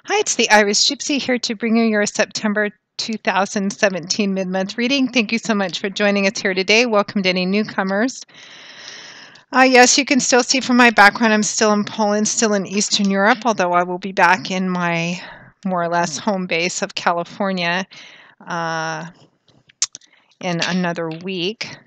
Hi, it's the Irish Gypsy here to bring you your September 2017 mid-month reading. Thank you so much for joining us here today. Welcome to any newcomers. Yes, you can still see from my background, I'm still in Poland, still in Eastern Europe, although I will be back in my more or less home base of California in another week,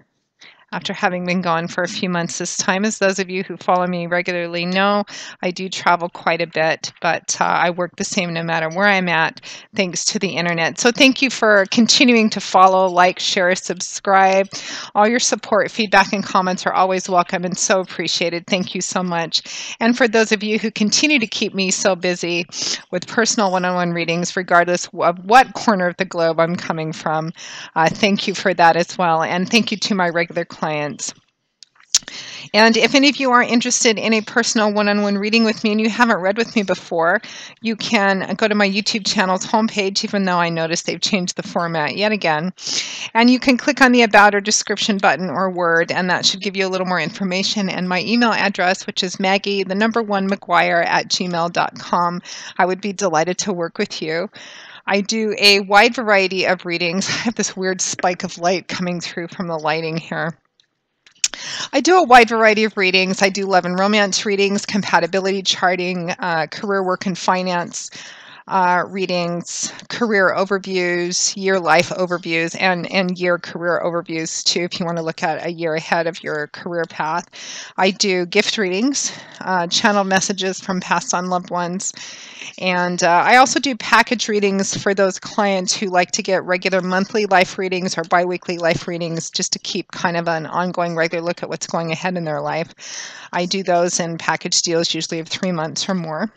after having been gone for a few months this time. As those of you who follow me regularly know, I do travel quite a bit, but I work the same no matter where I'm at, thanks to the internet. So thank you for continuing to follow, like, share, subscribe. All your support, feedback, and comments are always welcome and so appreciated. Thank you so much. And for those of you who continue to keep me so busy with personal one-on-one readings, regardless of what corner of the globe I'm coming from, thank you for that as well. And thank you to my regular clients. And if any of you are interested in a personal one-on-one reading with me and you haven't read with me before, you can go to my YouTube channel's homepage, even though I noticed they've changed the format yet again. And you can click on the About or Description button or word, and that should give you a little more information. And my email address, which is Maggie1McGuire@gmail.com. I would be delighted to work with you. I do a wide variety of readings. I have this weird spike of light coming through from the lighting here. I do a wide variety of readings. I do love and romance readings, compatibility charting, career, work, and finance readings, career overviews, year life overviews, and year career overviews too, if you want to look at a year ahead of your career path. I do gift readings, channel messages from past on loved ones, and I also do package readings for those clients who like to get regular monthly life readings or biweekly life readings, just to keep kind of an ongoing regular look at what's going ahead in their life. I do those in package deals, usually of 3 months or more.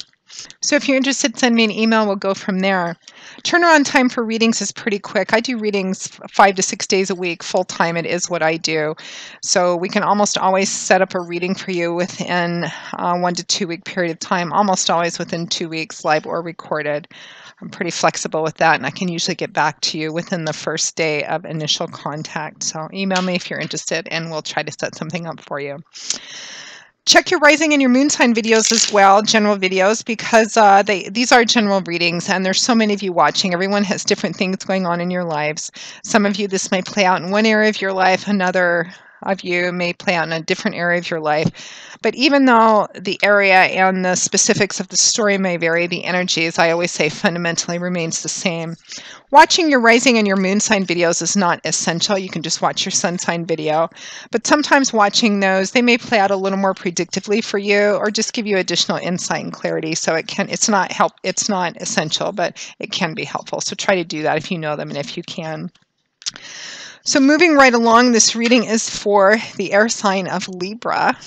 So if you're interested, send me an email. We'll go from there. Turnaround time for readings is pretty quick. I do readings 5 to 6 days a week, full time. It is what I do. So we can almost always set up a reading for you within a 1 to 2 week period of time, almost always within 2 weeks, live or recorded. I'm pretty flexible with that, and I can usually get back to you within the first day of initial contact. So email me if you're interested, and we'll try to set something up for you. Check your rising and your moon sign videos as well, general videos, because these are general readings, and there's so many of you watching. Everyone has different things going on in your lives. Some of you, this may play out in one area of your life. Another of you may play out in a different area of your life. But even though the area and the specifics of the story may vary, the energy, as I always say, fundamentally remains the same. Watching your rising and your moon sign videos is not essential. You can just watch your sun sign video. But sometimes watching those, they may play out a little more predictively for you, or just give you additional insight and clarity. So it's not essential, but it can be helpful. So try to do that if you know them and if you can. So moving right along, this reading is for the air sign of Libra.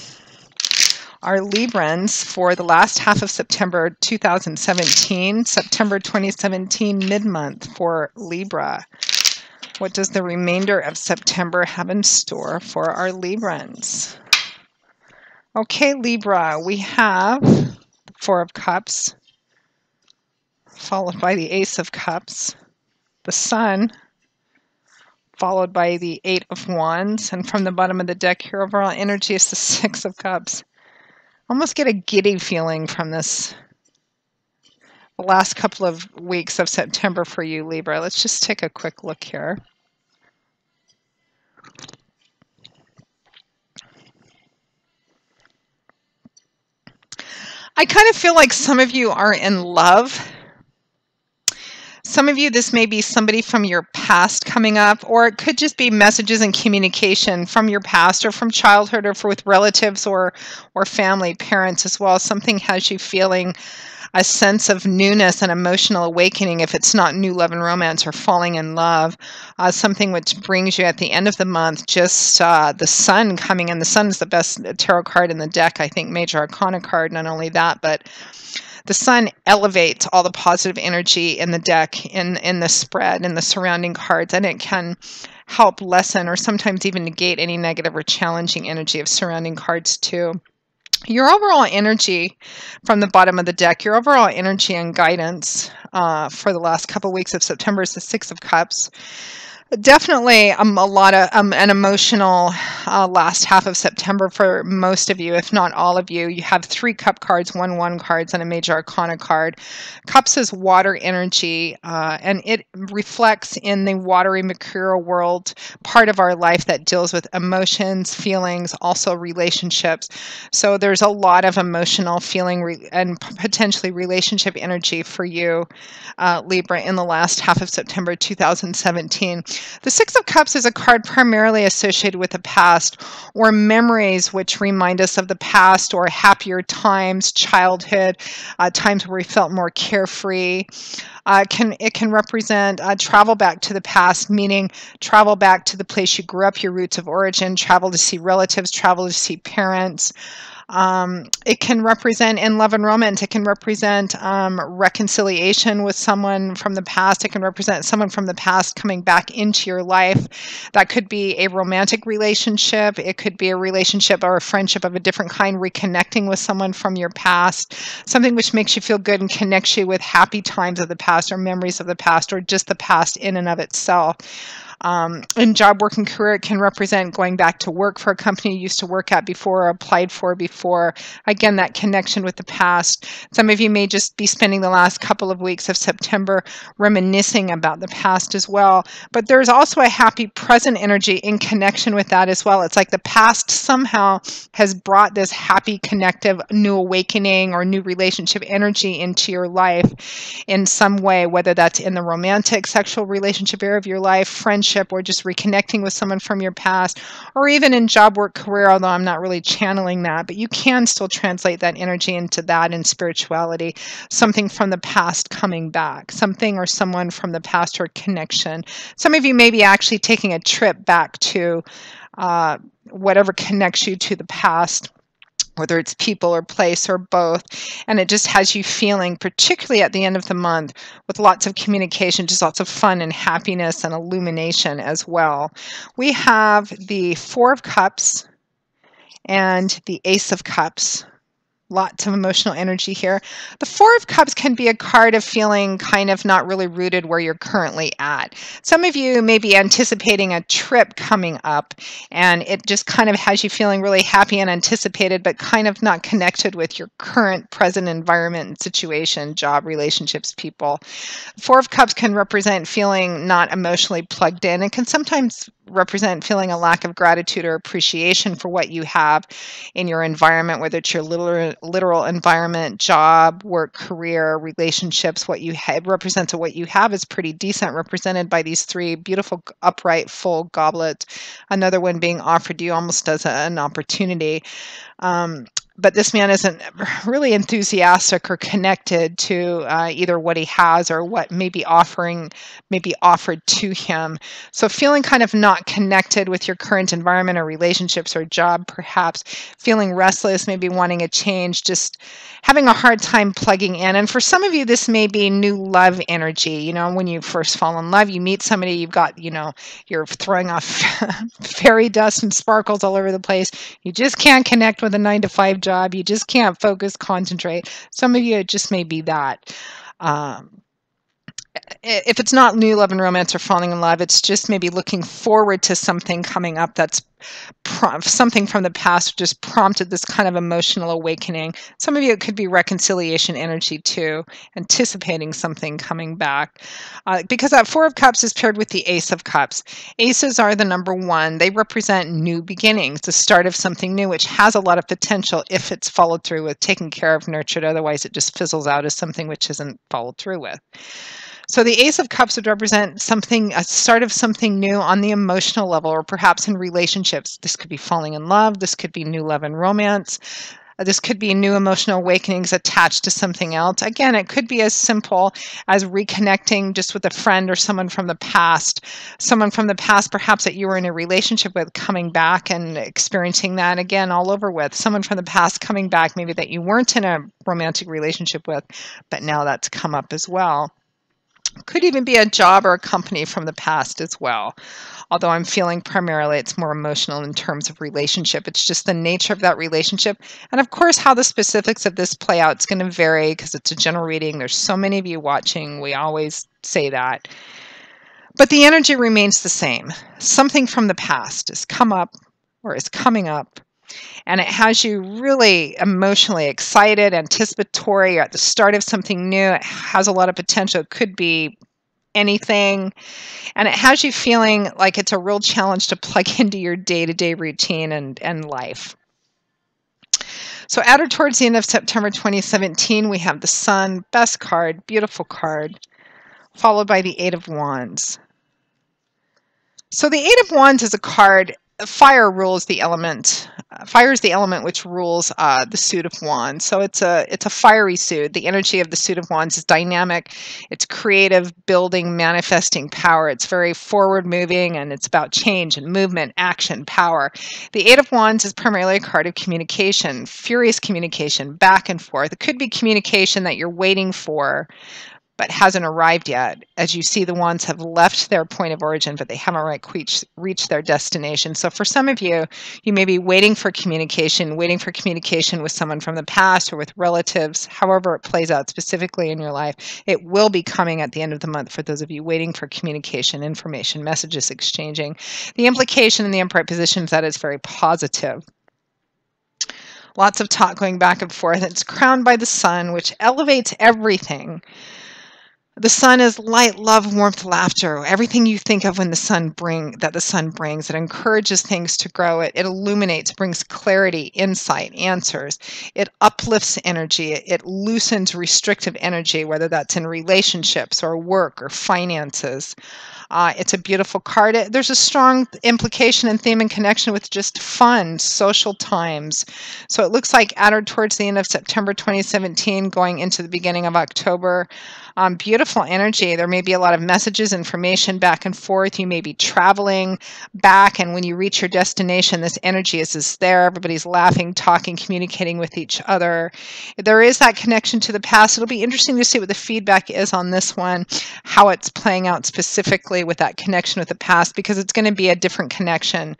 Our Librans for the last half of September 2017, September 2017 mid-month for Libra. What does the remainder of September have in store for our Librans? Okay, Libra, we have the Four of Cups, followed by the Ace of Cups, the Sun, followed by the Eight of Wands, and from the bottom of the deck, your overall energy is the Six of Cups. Almost get a giddy feeling from this, the last couple of weeks of September for you, Libra. Let's just take a quick look here. I kind of feel like some of you are in love. Some of you, this may be somebody from your past coming up, or it could just be messages and communication from your past or from childhood or with relatives or family, parents as well. Something has you feeling a sense of newness and emotional awakening, if it's not new love and romance or falling in love. Something which brings you at the end of the month, just the Sun coming in. The Sun is the best tarot card in the deck, I think, major arcana card. Not only that, but the Sun elevates all the positive energy in the deck, in the spread, in the surrounding cards, and it can help lessen or sometimes even negate any negative or challenging energy of surrounding cards too. Your overall energy from the bottom of the deck, your overall energy and guidance for the last couple of weeks of September is the Six of Cups. Definitely a lot of an emotional last half of September for most of you, if not all of you. You have 3 cup cards, 1 cards, and a major arcana card. Cups is water energy, and it reflects in the watery mercurial world part of our life that deals with emotions, feelings, also relationships. So there's a lot of emotional feeling and potentially relationship energy for you, Libra, in the last half of September 2017. The Six of Cups is a card primarily associated with the past or memories which remind us of the past or happier times, childhood, times where we felt more carefree. It can represent travel back to the past, meaning travel back to the place you grew up, your roots of origin, travel to see relatives, travel to see parents. It can represent, in love and romance, it can represent reconciliation with someone from the past. It can represent someone from the past coming back into your life. That could be a romantic relationship. It could be a relationship or a friendship of a different kind, reconnecting with someone from your past, something which makes you feel good and connects you with happy times of the past or memories of the past or just the past in and of itself. In job, work, and career, it can represent going back to work for a company you used to work at before or applied for before. Again, that connection with the past. Some of you may just be spending the last couple of weeks of September reminiscing about the past as well. But there's also a happy present energy in connection with that as well. It's like the past somehow has brought this happy, connective, new awakening or new relationship energy into your life in some way, whether that's in the romantic, sexual relationship area of your life, friendship, or just reconnecting with someone from your past, or even in job, work, career, although I'm not really channeling that, but you can still translate that energy into that in spirituality, something from the past coming back, something or someone from the past or connection. Some of you may be actually taking a trip back to whatever connects you to the past, whether it's people or place or both. And it just has you feeling, particularly at the end of the month, with lots of communication, just lots of fun and happiness and illumination as well. We have the Four of Cups and the Ace of Cups. Lots of emotional energy here. The Four of Cups can be a card of feeling kind of not really rooted where you're currently at. Some of you may be anticipating a trip coming up, and it just kind of has you feeling really happy and anticipated, but kind of not connected with your current present environment and situation, job, relationships, people. Four of Cups can represent feeling not emotionally plugged in. It can sometimes represent feeling a lack of gratitude or appreciation for what you have in your environment, whether it's your literal environment, job, work, career, relationships. What you have represents what you have is pretty decent, represented by these 3 beautiful upright full goblets. Another one being offered you almost as an opportunity. But this man isn't really enthusiastic or connected to either what he has or what may be offered to him. So feeling kind of not connected with your current environment or relationships or job, perhaps feeling restless, maybe wanting a change, just having a hard time plugging in. And for some of you, this may be new love energy. You know, when you first fall in love, you meet somebody, you've got, you're throwing off fairy dust and sparkles all over the place. You just can't connect with a 9-to-5 job. You just can't focus, concentrate. Some of you, it just may be that. If it's not new love and romance or falling in love, it's just maybe looking forward to something coming up that's something from the past just prompted this kind of emotional awakening. Some of you, it could be reconciliation energy too, anticipating something coming back. Because that Four of Cups is paired with the Ace of Cups. Aces are the number 1. They represent new beginnings, the start of something new, which has a lot of potential if it's followed through with, taken care of, nurtured. Otherwise, it just fizzles out as something which isn't followed through with. So the Ace of Cups would represent something, a start of something new on the emotional level, or perhaps in relationships. This could be falling in love. This could be new love and romance. This could be new emotional awakenings attached to something else. Again, it could be as simple as reconnecting just with a friend or someone from the past. Someone from the past, perhaps that you were in a relationship with, coming back and experiencing that again all over with. Someone from the past coming back, maybe that you weren't in a romantic relationship with, but now that's come up as well. Could even be a job or a company from the past as well. Although I'm feeling primarily it's more emotional in terms of relationship. It's just the nature of that relationship. And of course, how the specifics of this play out is going to vary because it's a general reading. There's so many of you watching. We always say that. But the energy remains the same. Something from the past has come up or is coming up, and it has you really emotionally excited, anticipatory, you're at the start of something new. It has a lot of potential. It could be anything. And it has you feeling like it's a real challenge to plug into your day-to-day routine and life. So at or towards the end of September 2017, we have the Sun, best card, beautiful card, followed by the Eight of Wands. So the Eight of Wands is a card. Fire rules the element. Fire is the element which rules the suit of wands. So it's a fiery suit. The energy of the suit of wands is dynamic. It's creative, building, manifesting power. It's very forward moving, and it's about change and movement, action, power. The Eight of Wands is primarily a card of communication, furious communication, back and forth. It could be communication that you're waiting for, but hasn't arrived yet. As you see, the wands have left their point of origin, but they haven't reached their destination. So for some of you, you may be waiting for communication with someone from the past or with relatives, however it plays out specifically in your life. It will be coming at the end of the month for those of you waiting for communication, information, messages exchanging. The implication in the upright position is that it's very positive. Lots of talk going back and forth. It's crowned by the sun, which elevates everything. The sun is light, love, warmth, laughter. Everything you think of when the sun brings. It encourages things to grow. It illuminates, brings clarity, insight, answers. It uplifts energy. It loosens restrictive energy, whether that's in relationships or work or finances. It's a beautiful card. There's a strong implication and theme and connection with just fun, social times. So it looks like at or towards the end of September 2017, going into the beginning of October. Beautiful energy. There may be a lot of messages, information back and forth. You may be traveling back, and when you reach your destination, this energy is there. Everybody's laughing, talking, communicating with each other. There is that connection to the past. It'll be interesting to see what the feedback is on this one, how it's playing out specifically with that connection with the past, because it's going to be a different connection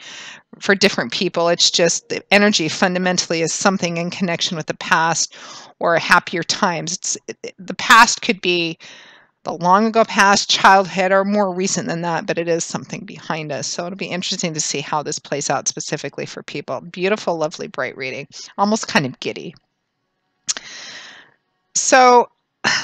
for different people. It's just the energy fundamentally is something in connection with the past or happier times. The past could be the long ago past, childhood, or more recent than that, but it is something behind us. So it'll be interesting to see how this plays out specifically for people. Beautiful, lovely, bright reading. Almost kind of giddy. So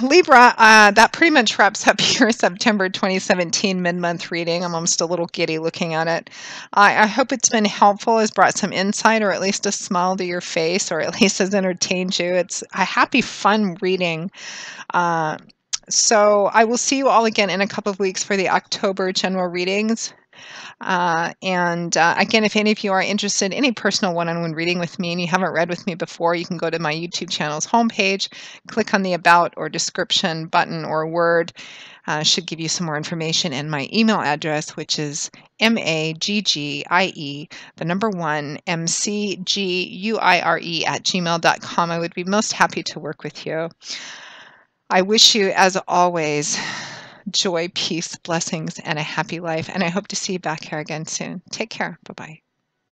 Libra, that pretty much wraps up your September 2017 mid-month reading. I'm almost a little giddy looking at it. I hope it's been helpful, has brought some insight or at least a smile to your face, or at least has entertained you. It's a happy, fun reading. So I will see you all again in a couple of weeks for the October general readings. Again, if any of you are interested in any personal one-on-one reading with me and you haven't read with me before, you can go to my YouTube channel's homepage, click on the About or Description button or word. Should give you some more information, and my email address, which is MAGGIE, the number 1, MCGUIRE@gmail.com. I would be most happy to work with you. I wish you, as always, joy, peace, blessings, and a happy life. And I hope to see you back here again soon. Take care. Bye-bye.